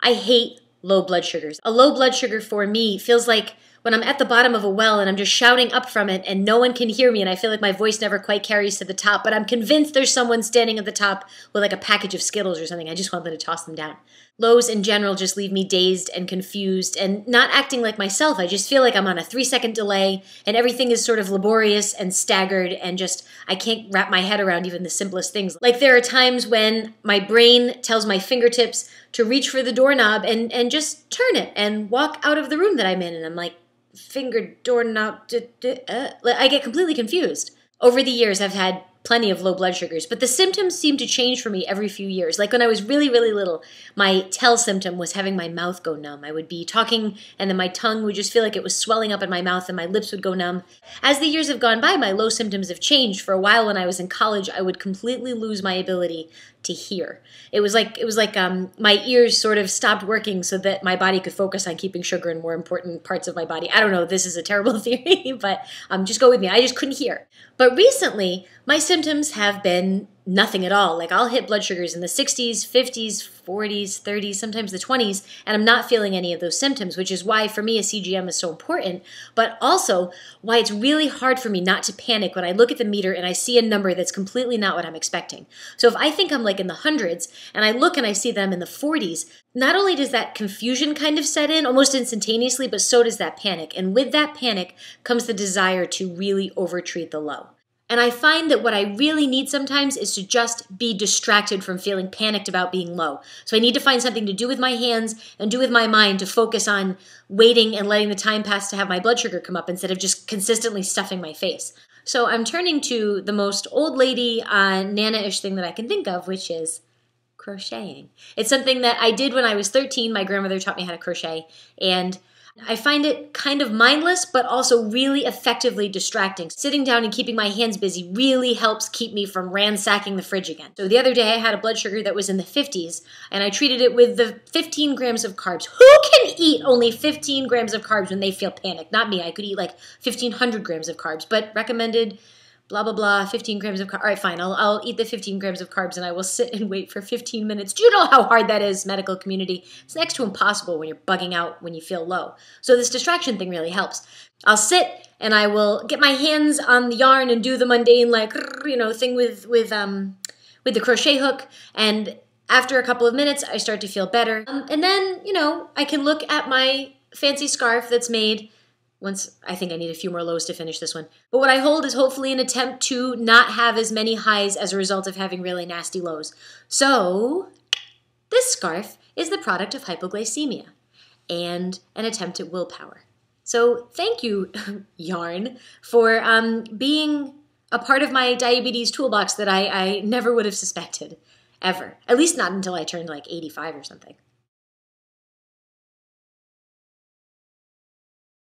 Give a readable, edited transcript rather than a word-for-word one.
I hate low blood sugars. A low blood sugar for me feels like when I'm at the bottom of a well and I'm just shouting up from it and no one can hear me and I feel like my voice never quite carries to the top, but I'm convinced there's someone standing at the top with like a package of Skittles or something. I just want them to toss them down. Lows in general just leave me dazed and confused and not acting like myself. I just feel like I'm on a 3-second delay and everything is sort of laborious and staggered and just I can't wrap my head around even the simplest things. Like there are times when my brain tells my fingertips to reach for the doorknob and just turn it and walk out of the room that I'm in, and I'm like, finger doorknob, I get completely confused. Over the years, I've had plenty of low blood sugars, but the symptoms seem to change for me every few years. Like when I was really, really little, my tell symptom was having my mouth go numb. I would be talking and then my tongue would just feel like it was swelling up in my mouth and my lips would go numb. As the years have gone by, my low symptoms have changed. For a while when I was in college, I would completely lose my ability to hear. It was like my ears sort of stopped working so that my body could focus on keeping sugar in more important parts of my body. I don't know, this is a terrible theory, but just go with me. I just couldn't hear. But recently, my symptoms have been nothing at all. Like I'll hit blood sugars in the 60s, 50s, 40s, 30s, sometimes the 20s, and I'm not feeling any of those symptoms, which is why for me a CGM is so important, but also why it's really hard for me not to panic when I look at the meter and I see a number that's completely not what I'm expecting. So if I think I'm like in the hundreds and I look and I see them in the 40s, not only does that confusion kind of set in almost instantaneously, but so does that panic. And with that panic comes the desire to really overtreat the low. And I find that what I really need sometimes is to just be distracted from feeling panicked about being low. So I need to find something to do with my hands and do with my mind to focus on waiting and letting the time pass to have my blood sugar come up instead of just consistently stuffing my face. So I'm turning to the most old lady, Nana-ish thing that I can think of, which is crocheting. It's something that I did when I was 13. My grandmother taught me how to crochet, and I find it kind of mindless, but also really effectively distracting. Sitting down and keeping my hands busy really helps keep me from ransacking the fridge again. So the other day I had a blood sugar that was in the 50s, and I treated it with the 15 grams of carbs. Who can eat only 15 grams of carbs when they feel panicked? Not me. I could eat like 1,500 grams of carbs, but recommended blah, blah, blah, 15 grams of carbs. All right, fine, I'll eat the 15 grams of carbs and I will sit and wait for 15 minutes. Do you know how hard that is, medical community? It's next to impossible when you're bugging out when you feel low. So this distraction thing really helps. I'll sit and I will get my hands on the yarn and do the mundane, like, thing with the crochet hook. And after a couple of minutes, I start to feel better. And then, I can look at my fancy scarf that's made. Once, I think I need a few more lows to finish this one. But what I hold is hopefully an attempt to not have as many highs as a result of having really nasty lows. So this scarf is the product of hypoglycemia and an attempt at willpower. So thank you, yarn, for being a part of my diabetes toolbox that I never would have suspected, ever. At least not until I turned like 85 or something.